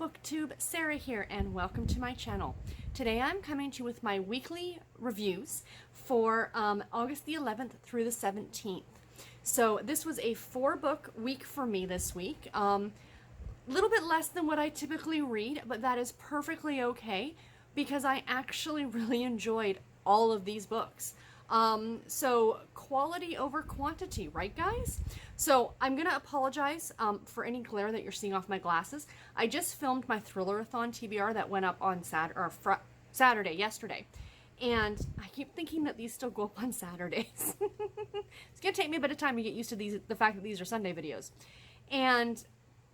Booktube, Sarah here, and welcome to my channel. Today I'm coming to you with my weekly reviews for August the 11th through the 17th. So this was a 4-book week for me this week. Little bit less than what I typically read, but that is perfectly okay because I actually really enjoyed all of these books. So quality over quantity, right guys? So I'm gonna apologize for any glare that you're seeing off my glasses. I just filmed my Thriller-a-thon TBR that went up on Saturday, yesterday. And I keep thinking that these still go up on Saturdays. It's gonna take me a bit of time to get used to the fact that these are Sunday videos. And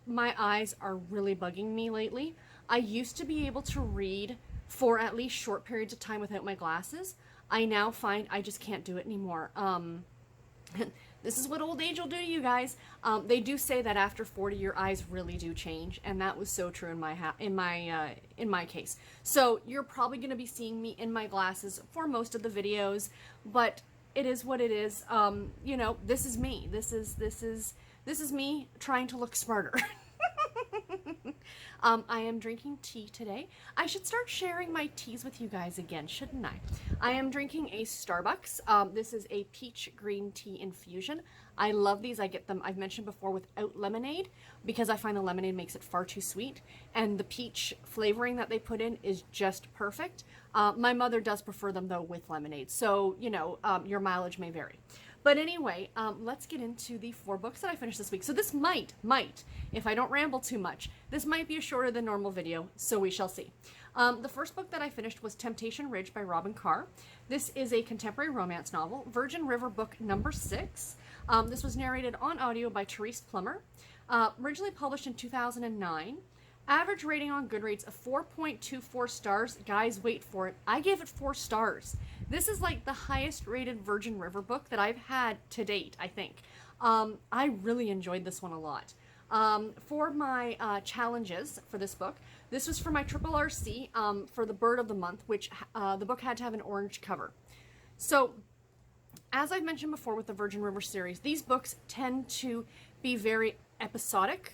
my eyes are really bugging me lately. I used to be able to read for at least short periods of time without my glasses. I now find I just can't do it anymore. This is what old age will do to you guys. They do say that after 40, your eyes really do change, and that was so true in my case. So you're probably going to be seeing me in my glasses for most of the videos, but it is what it is. You know, this is me. This is me trying to look smarter. I am drinking tea today. I should start sharing my teas with you guys again, shouldn't I? I am drinking a Starbucks. This is a peach green tea infusion. I love these. I get them, I've mentioned before, without lemonade because I find the lemonade makes it far too sweet. And the peach flavoring that they put in is just perfect. My mother does prefer them though with lemonade. So, you know, your mileage may vary. But anyway, let's get into the 4 books that I finished this week. So this might, if I don't ramble too much, this might be a shorter than normal video, so we shall see. The first book that I finished was Temptation Ridge by Robyn Carr. This is a contemporary romance novel, Virgin River book number 6. This was narrated on audio by Theresa Plummer, originally published in 2009. Average rating on Goodreads of 4.24 stars. Guys, wait for it. I gave it 4 stars. This is like the highest rated Virgin River book that I've had to date, I think. I really enjoyed this one a lot. For my challenges for this book, this was for my Triple RC for the Bird of the Month, which the book had to have an orange cover. So, as I've mentioned before with the Virgin River series, these books tend to be very episodic,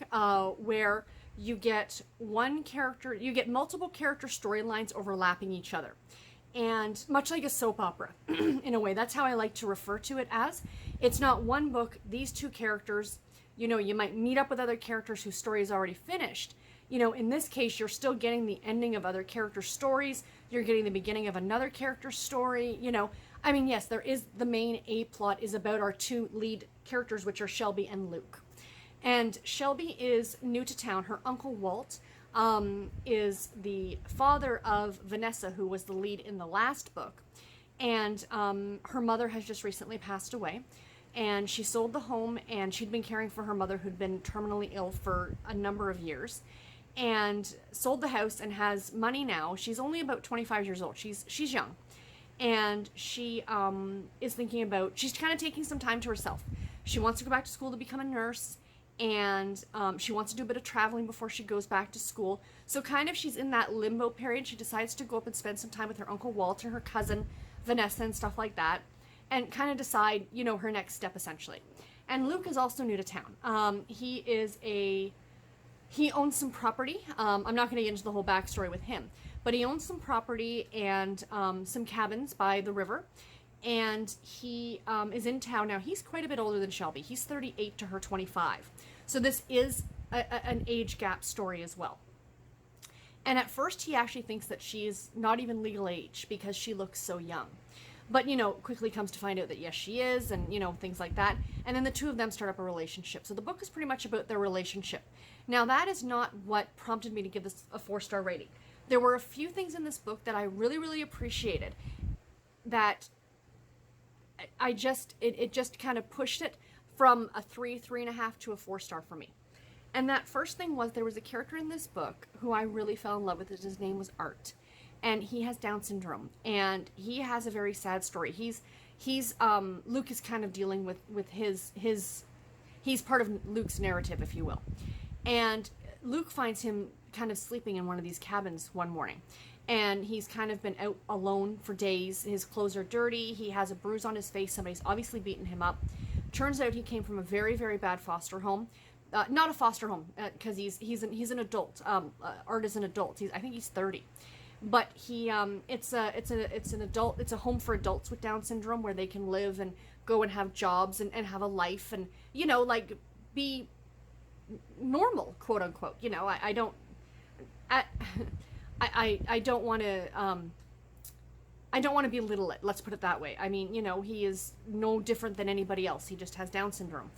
where you get multiple character storylines overlapping each other. And much like a soap opera, in a way, that's how I like to refer to it as. It's not one book, these 2 characters, you know, you might meet up with other characters whose story is already finished. You know, in this case, you're still getting the ending of other characters' stories. You're getting the beginning of another character's story, you know. I mean, yes, there is the main A-plot is about our 2 lead characters, which are Shelby and Luke. And Shelby is new to town. Her uncle Walt is the father of Vanessa, who was the lead in the last book. And her mother has just recently passed away. And she sold the home, and she'd been caring for her mother, who'd been terminally ill for a number of years. And sold the house and has money now. She's only about 25 years old. She's young. And she is thinking about, she's kind of taking some time to herself. She wants to go back to school to become a nurse. And she wants to do a bit of traveling before she goes back to school. So kind of she's in that limbo period. She decides to go up and spend some time with her Uncle Walt and her cousin Vanessa and stuff like that. And kind of decide, you know, her next step essentially. And Luke is also new to town. He owns some property. I'm not going to get into the whole backstory with him. But he owns some property and some cabins by the river. And he is in town now. He's quite a bit older than Shelby. He's 38 to her 25. So this is an age gap story as well. And at first he actually thinks that she's not even legal age because she looks so young. But, you know, quickly comes to find out that yes, she is, and, you know, things like that. And then the 2 of them start up a relationship. So the book is pretty much about their relationship. Now, that is not what prompted me to give this a 4-star rating. There were a few things in this book that I really, really appreciated that it just kind of pushed it from a 3.5 to a 4-star for me. And that first thing was there was a character in this book who I really fell in love with. His name was Art. And he has Down syndrome. And he has a very sad story. Luke is kind of dealing with he's part of Luke's narrative, if you will. And Luke finds him kind of sleeping in one of these cabins one morning. And he's kind of been out alone for days. His clothes are dirty. He has a bruise on his face. Somebody's obviously beaten him up. Turns out he came from a very, very bad foster home. not a foster home, because he's an adult. Art is an adult. I think he's 30, but it's a home for adults with Down syndrome where they can live and go and have jobs and have a life and like be normal, quote unquote. I don't want to I don't want to belittle it, let's put it that way. I mean, he is no different than anybody else. He just has Down syndrome.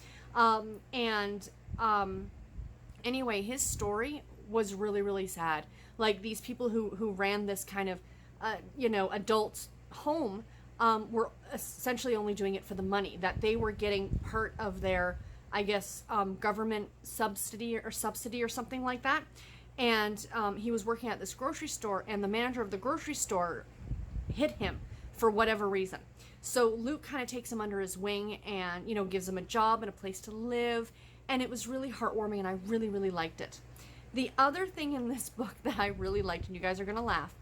Anyway, his story was really, really sad. Like, these people who ran this kind of, adult home were essentially only doing it for the money, that they were getting part of their, I guess, government subsidy or something like that. And he was working at this grocery store, and the manager of the grocery store hit him for whatever reason. So Luke kind of takes him under his wing and, gives him a job and a place to live. And it was really heartwarming, and I really, really liked it. The other thing in this book that I really liked, and you guys are going to laugh,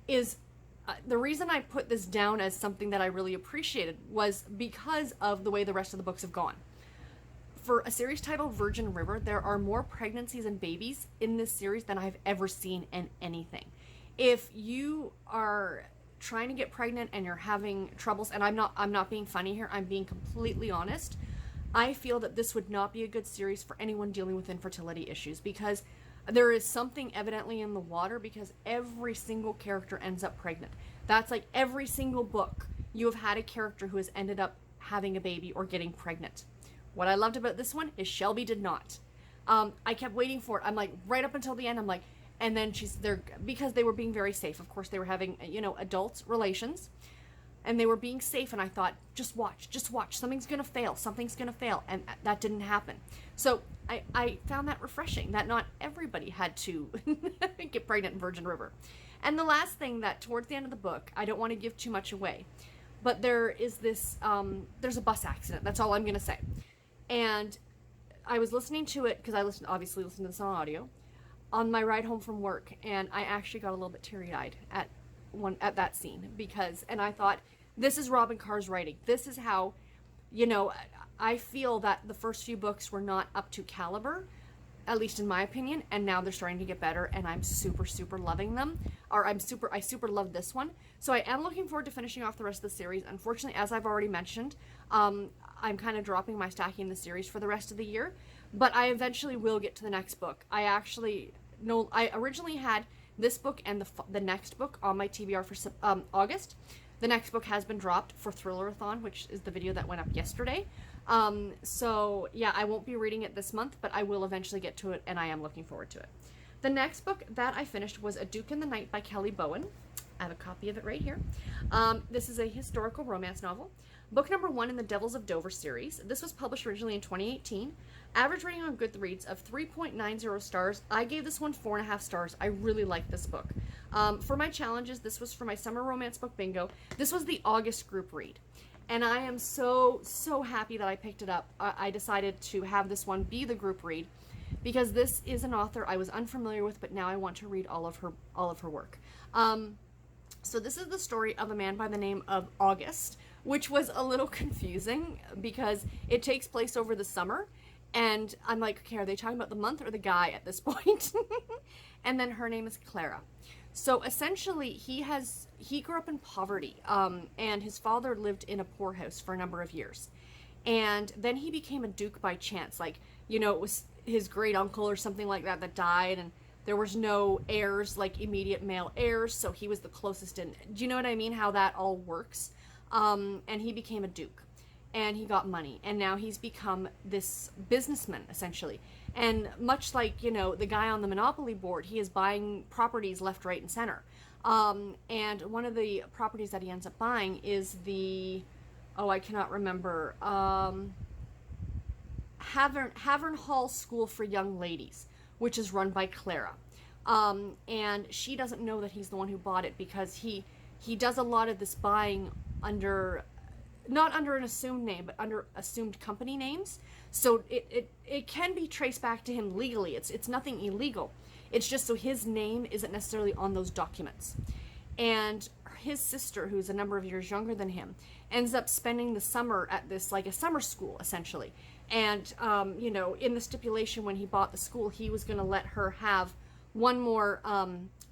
is the reason I put this down as something that I really appreciated was because of the way the rest of the books have gone. For a series titled Virgin River, there are more pregnancies and babies in this series than I've ever seen in anything. If you are trying to get pregnant and you're having troubles, and I'm not being funny here, I'm being completely honest, I feel that this would not be a good series for anyone dealing with infertility issues, because there is something evidently in the water, because every single character ends up pregnant. That's like every single book you have had a character who has ended up having a baby or getting pregnant. What I loved about this one is Shelby did not. I kept waiting for it. I'm like, right up until the end, I'm like, and then she's there, because they were being very safe. Of course, they were having, adult relations, and they were being safe. And I thought, just watch. Something's going to fail. And that didn't happen. So I found that refreshing, that not everybody had to get pregnant in Virgin River. And the last thing, that towards the end of the book, I don't want to give too much away, but there is this, there's a bus accident. That's all I'm going to say. And I was listening to it, because I obviously listen to this on audio, on my ride home from work, and I actually got a little bit teary-eyed at that scene, and I thought, this is Robyn Carr's writing. This is how, I feel that the first few books were not up to caliber, at least in my opinion, and now they're starting to get better, and I'm super, super loving them. Or I super love this one. So I am looking forward to finishing off the rest of the series. Unfortunately, as I've already mentioned, I'm kind of dropping my stacking the series for the rest of the year, but I eventually will get to the next book. I originally had this book and the next book on my TBR for August. The next book has been dropped for Thrillerathon, which is the video that went up yesterday. So yeah, I won't be reading it this month, but I will eventually get to it, and I am looking forward to it. The next book that I finished was A Duke in the Night by Kelly Bowen. I have a copy of it right here. This is a historical romance novel. Book number 1 in the Devils of Dover series. This was published originally in 2018. Average rating on Goodreads of 3.90 stars. I gave this one 4.5 stars. I really liked this book. For my challenges, this was for my summer romance book bingo. This was the August group read. And I am so, so happy that I picked it up. I decided to have this one be the group read, because this is an author I was unfamiliar with, but now I want to read all of her work. So this is the story of a man by the name of August, which was a little confusing because it takes place over the summer. And I'm like, okay, are they talking about the month or the guy at this point? And then her name is Clara. So essentially, he grew up in poverty, and his father lived in a poorhouse for a number of years. And then he became a duke by chance. Like, it was his great uncle or something like that died, and there was no heirs, like immediate male heirs, so he was the closest in. Do you know what I mean? How that all works? And he became a duke, and he got money, and now he's become this businessman, essentially. And much like, the guy on the Monopoly board, he is buying properties left, right, and center. And one of the properties that he ends up buying is I cannot remember, Havern Hall School for Young Ladies, which is run by Clara. And she doesn't know that he's the one who bought it, because he does a lot of this buying not under an assumed name, but under assumed company names. So it can be traced back to him legally. It's nothing illegal. It's just so his name isn't necessarily on those documents. And his sister, who's a number of years younger than him, ends up spending the summer at this, like a summer school, essentially. And, you know, in the stipulation when he bought the school, he was going to let her have one more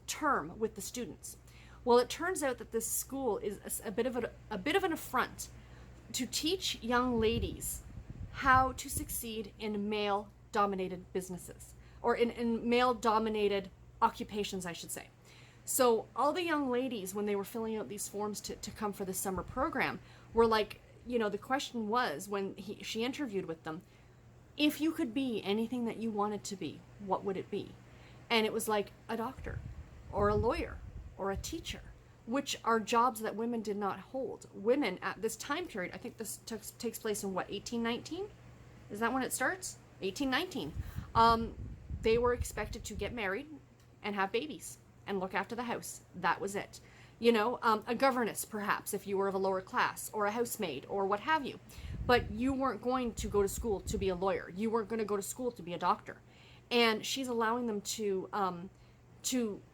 term with the students. Well, it turns out that this school is a bit of an affront to teach young ladies how to succeed in male-dominated businesses, or in male-dominated occupations, I should say. So all the young ladies, when they were filling out these forms to come for the summer program, were like, you know, the question was, when she interviewed with them, if you could be anything that you wanted to be, what would it be? And it was like a doctor, or a lawyer, or a teacher, which are jobs that women did not hold. Women at this time period, I think this takes place in what, 1819? Is that when it starts? 1819. They were expected to get married and have babies and look after the house. That was it. You know, a governess, perhaps, if you were of a lower class, or a housemaid, or what have you. But you weren't going to go to school to be a lawyer. You weren't going to go to school to be a doctor. And she's allowing them to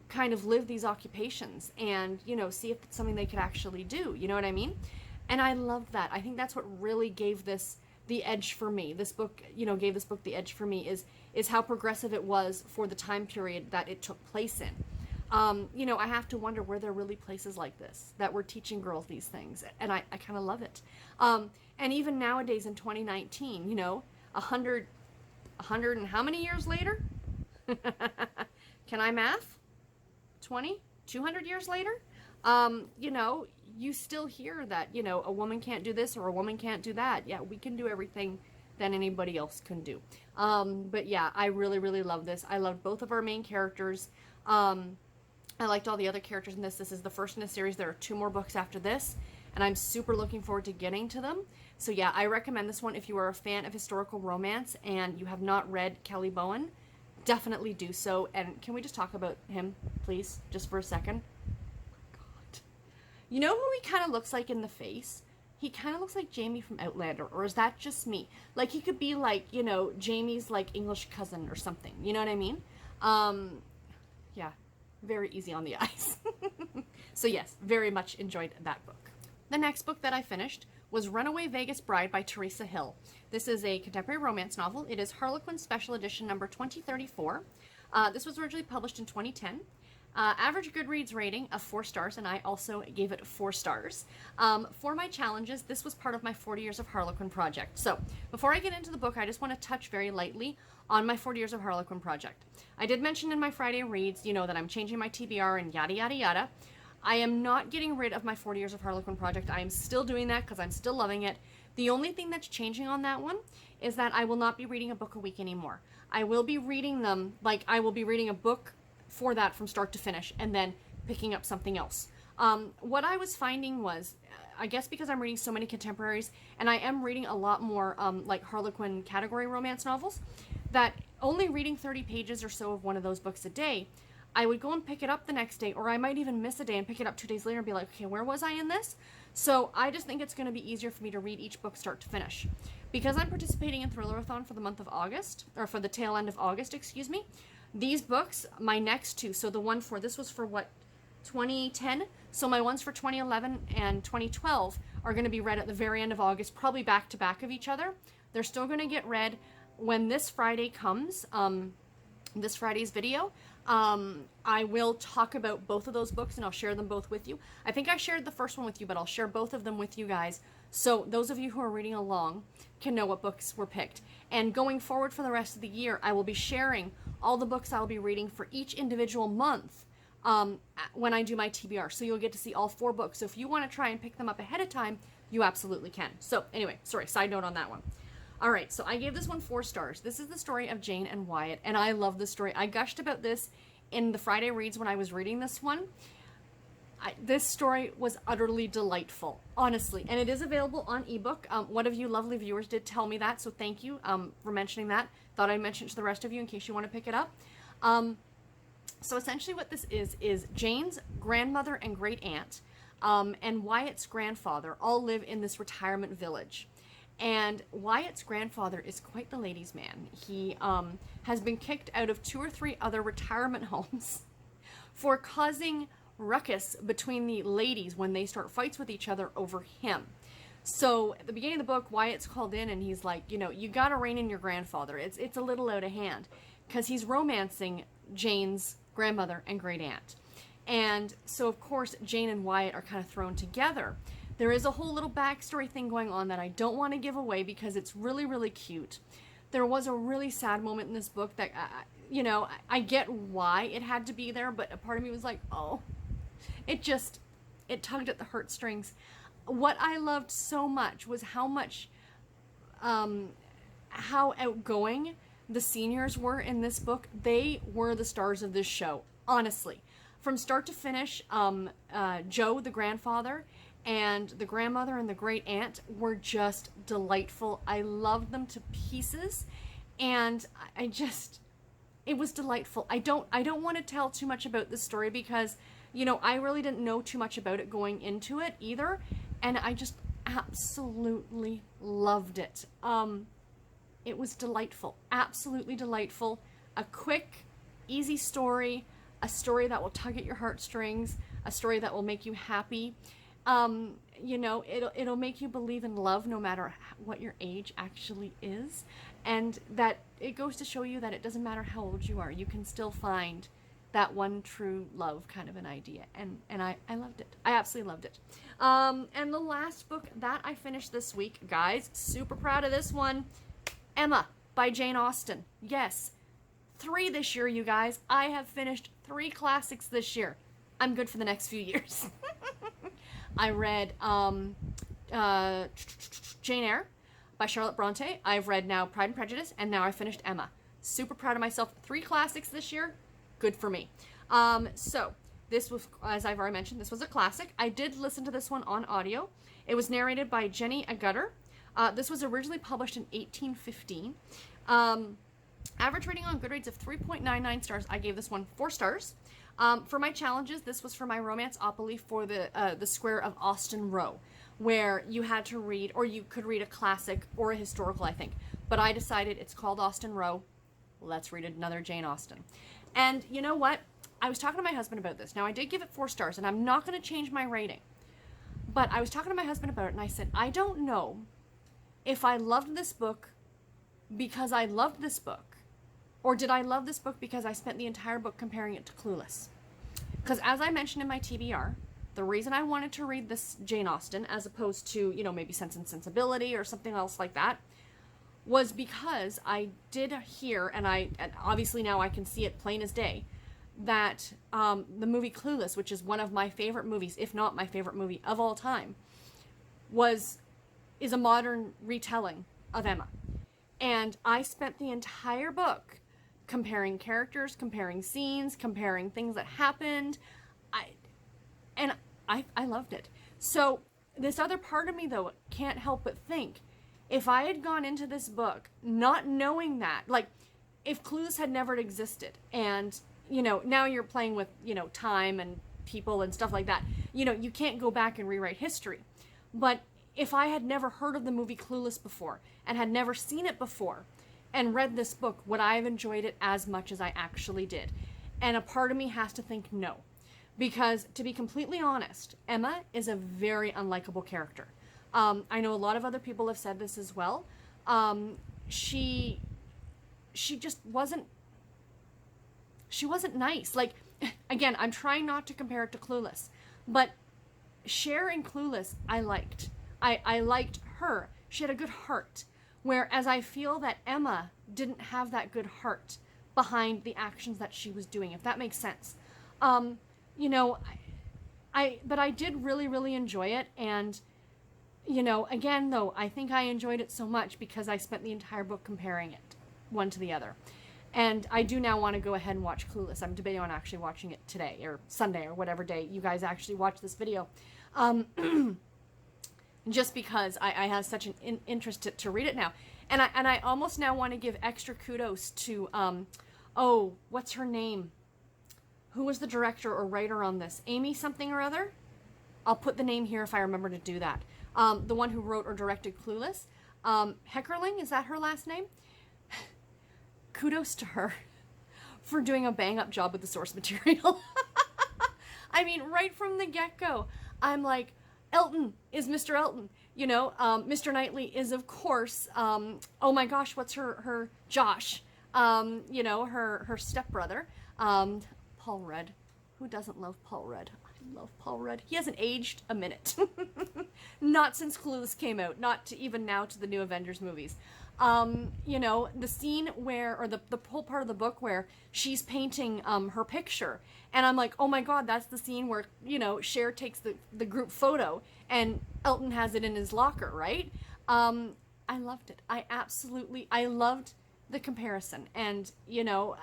kind of live these occupations and, you know, see if it's something they could actually do. You know what I mean? And I love that. I think that's what really gave this the edge for me. This book, you know, gave this book the edge for me, is how progressive it was for the time period that it took place in. You know, I have to wonder, were there really places like this that were teaching girls these things? And I kind of love it. And even nowadays in 2019, you know, 100 and how many years later? Can I math? 20? 200 years later? You know, you still hear that, you know, a woman can't do this or a woman can't do that. Yeah, we can do everything that anybody else can do. But yeah, I really, really love this. I loved both of our main characters. I liked all the other characters in this. This is the first in a series. There are 2 more books after this, and I'm super looking forward to getting to them. So yeah, I recommend this one if you are a fan of historical romance and you have not read Kelly Bowen. Definitely do so. And can we just talk about him, please, just for a second? God. You know who he kind of looks like in the face? He kind of looks like Jamie from Outlander, or is that just me? Like, he could be like, you know, Jamie's like English cousin or something. You know what I mean? Yeah. Very easy on the eyes. So yes, very much enjoyed that book. The next book that I finished was Runaway Vegas Bride by Theresa Hill. This is a contemporary romance novel. It is Harlequin Special Edition number 2034. This was originally published in 2010. Average Goodreads rating of 4 stars, and I also gave it 4 stars. For my challenges, this was part of my 40 Years of Harlequin project. So before I get into the book, I just want to touch very lightly on my 40 Years of Harlequin project. I did mention in my Friday reads, you know, that I'm changing my TBR and yada, yada, yada. I am not getting rid of my 40 Years of Harlequin project. I am still doing that because I'm still loving it. The only thing that's changing on that one is that I will not be reading a book a week anymore. I will be reading them, like I will be reading a book for that from start to finish and then picking up something else. What I was finding was, I guess because I'm reading so many contemporaries and I am reading a lot more like Harlequin category romance novels, that only reading 30 pages or so of one of those books a day, I would go and pick it up the next day, or I might even miss a day and pick it up 2 days later and be like, okay, where was I in this? So I just think it's going to be easier for me to read each book start to finish. Because I'm participating in Thrillerathon for the month of August, or for the tail end of August, excuse me, these books, my next 2, so the one for, this was for what, 2010? So my ones for 2011 and 2012 are going to be read at the very end of August, probably back to back of each other. They're still going to get read when this Friday comes, this Friday's video. I will talk about both of those books and I'll share them both with you. I think I shared the first one with you, but I'll share both of them with you guys. So those of you who are reading along can know what books were picked. And going forward for the rest of the year, I will be sharing all the books I'll be reading for each individual month when I do my TBR. So you'll get to see all 4 books. So if you want to try and pick them up ahead of time, you absolutely can. So anyway, sorry, side note on that one. All right, so I gave this one 4 stars. This is the story of Jane and Wyatt, and I love this story. I gushed about this in the Friday reads when I was reading this one. This story was utterly delightful, honestly, and it is available on ebook. One of you lovely viewers did tell me that, so thank you for mentioning that. Thought I'd mention it to the rest of you in case you want to pick it up. So essentially what this is Jane's grandmother and great aunt and Wyatt's grandfather all live in this retirement village. And Wyatt's grandfather is quite the ladies' man. He has been kicked out of 2 or 3 other retirement homes for causing ruckus between the ladies when they start fights with each other over him. So at the beginning of the book, Wyatt's called in and he's like, you know, you got to rein in your grandfather. It's a little out of hand, because he's romancing Jane's grandmother and great aunt. And so, of course, Jane and Wyatt are kind of thrown together. There is a whole little backstory thing going on that I don't want to give away because it's really, really cute. There was a really sad moment in this book that, you know, I get why it had to be there, but a part of me was like, oh, it tugged at the heartstrings. What I loved so much was how outgoing the seniors were in this book. They were the stars of this show, honestly. From start to finish, Joe, the grandfather, and the grandmother and the great aunt were just delightful. I loved them to pieces, and it was delightful. I don't want to tell too much about this story because, you know, I really didn't know too much about it going into it either, and I just absolutely loved it. It was delightful, absolutely delightful. A quick, easy story, a story that will tug at your heartstrings, a story that will make you happy. You know, it'll make you believe in love no matter what your age actually is, and that it goes to show you that it doesn't matter how old you are, you can still find that one true love kind of an idea, and I loved it. I absolutely loved it. And the last book that I finished this week, guys, super proud of this one, Emma by Jane Austen. Yes, 3 this year, you guys. I have finished 3 classics this year. I'm good for the next few years. I read Jane Eyre by Charlotte Bronte. I've read now Pride and Prejudice, and now I finished Emma. Super proud of myself. 3 classics this year. Good for me. So this was, as I've already mentioned, this was a classic. I did listen to this one on audio. It was narrated by Jenny Agutter. This was originally published in 1815. Average rating on Goodreads of 3.99 stars. I gave this one 4 stars. For my challenges, this was for my Romance-opoly for the Square of Austen Row, where you had to read, or you could read a classic or a historical, I think. But I decided it's called Austen Row. Let's read another Jane Austen. And you know what? I was talking to my husband about this. Now, I did give it 4 stars, and I'm not going to change my rating. But I was talking to my husband about it, and I said, I don't know if I loved this book because I loved this book, or did I love this book because I spent the entire book comparing it to Clueless? Because as I mentioned in my TBR, the reason I wanted to read this Jane Austen as opposed to, you know, maybe Sense and Sensibility or something else like that, was because I did hear, and obviously now I can see it plain as day, that the movie Clueless, which is one of my favorite movies, if not my favorite movie of all time, is a modern retelling of Emma. And I spent the entire book comparing characters, comparing scenes, comparing things that happened. I loved it. So this other part of me, though, can't help but think, if I had gone into this book not knowing that, like, if Clueless had never existed, and, you know, now you're playing with, you know, time and people and stuff like that, you know, you can't go back and rewrite history. But if I had never heard of the movie Clueless before, and had never seen it before, and read this book, would I have enjoyed it as much as I actually did? And a part of me has to think no. Because, to be completely honest, Emma is a very unlikable character. I know a lot of other people have said this as well. She just wasn't nice. Like, again, I'm trying not to compare it to Clueless, but Cher in Clueless, I liked. I liked her. She had a good heart. Whereas I feel that Emma didn't have that good heart behind the actions that she was doing, if that makes sense. You know, but I did really, really enjoy it. And, you know, again, though, I think I enjoyed it so much because I spent the entire book comparing it one to the other. And I do now want to go ahead and watch Clueless. I'm debating on actually watching it today or Sunday or whatever day you guys actually watch this video. Just because I have such an interest to read it now. And I almost now want to give extra kudos to, what's her name? Who was the director or writer on this? Amy something or other? I'll put the name here if I remember to do that. The one who wrote or directed Clueless. Heckerling, is that her last name? Kudos to her for doing a bang-up job with the source material. I mean, right from the get-go, I'm like, Elton is Mr. Elton. You know, Mr. Knightley is, of course, oh my gosh, what's her Josh, you know, her stepbrother, Paul Rudd. Who doesn't love Paul Rudd? I love Paul Rudd. He hasn't aged a minute. Not since Clueless came out, not to even now to the new Avengers movies. You know, the scene where, or the whole part of the book where she's painting her picture, and I'm like, oh my god, that's the scene where, you know, Cher takes the group photo and Elton has it in his locker, right? I loved it. I loved the comparison, and, you know,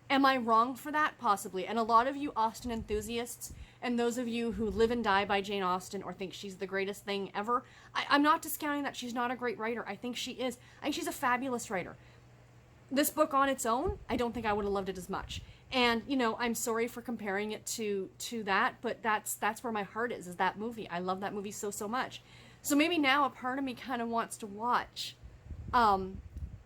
am I wrong for that? Possibly. And a lot of you Austen enthusiasts, and those of you who live and die by Jane Austen or think she's the greatest thing ever, I'm not discounting that she's not a great writer. I think she is. I think she's a fabulous writer. This book on its own, I don't think I would have loved it as much. And, you know, I'm sorry for comparing it to that, but that's where my heart is that movie. I love that movie so, so much. So maybe now a part of me kind of wants to watch an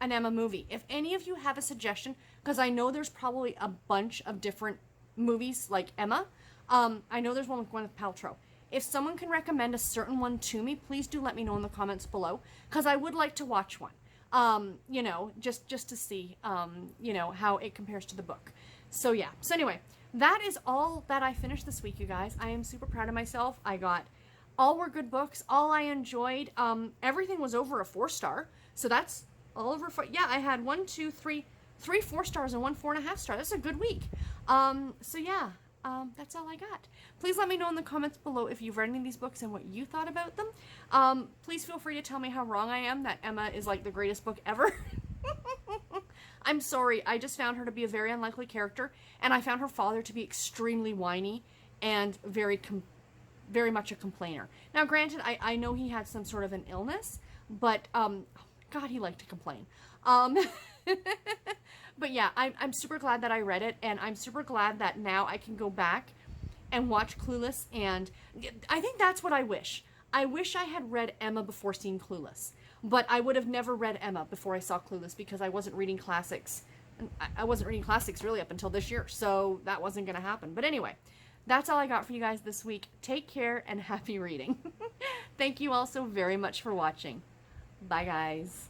Emma movie. If any of you have a suggestion, because I know there's probably a bunch of different movies like Emma. I know there's one with Gwyneth Paltrow. If someone can recommend a certain one to me, please do let me know in the comments below, because I would like to watch one. You know, just to see, you know, how it compares to the book. So yeah. So anyway, that is all that I finished this week, you guys. I am super proud of myself. All were good books. All I enjoyed. Everything was over a 4-star. So that's all over. Yeah, I had 3 4 stars and 1 4.5 star. That's a good week. So yeah, that's all I got. Please let me know in the comments below if you've read any of these books and what you thought about them. Please feel free to tell me how wrong I am that Emma is like the greatest book ever. I'm sorry, I just found her to be a very unlikely character, and I found her father to be extremely whiny and very much a complainer. Now granted, I know he had some sort of an illness, but God, he liked to complain. But yeah, I'm super glad that I read it, and I'm super glad that now I can go back and watch Clueless, and I think that's what I wish. I wish I had read Emma before seeing Clueless, but I would have never read Emma before I saw Clueless because I wasn't reading classics. I wasn't reading classics really up until this year, so that wasn't going to happen. But anyway, that's all I got for you guys this week. Take care and happy reading. Thank you all so very much for watching. Bye, guys.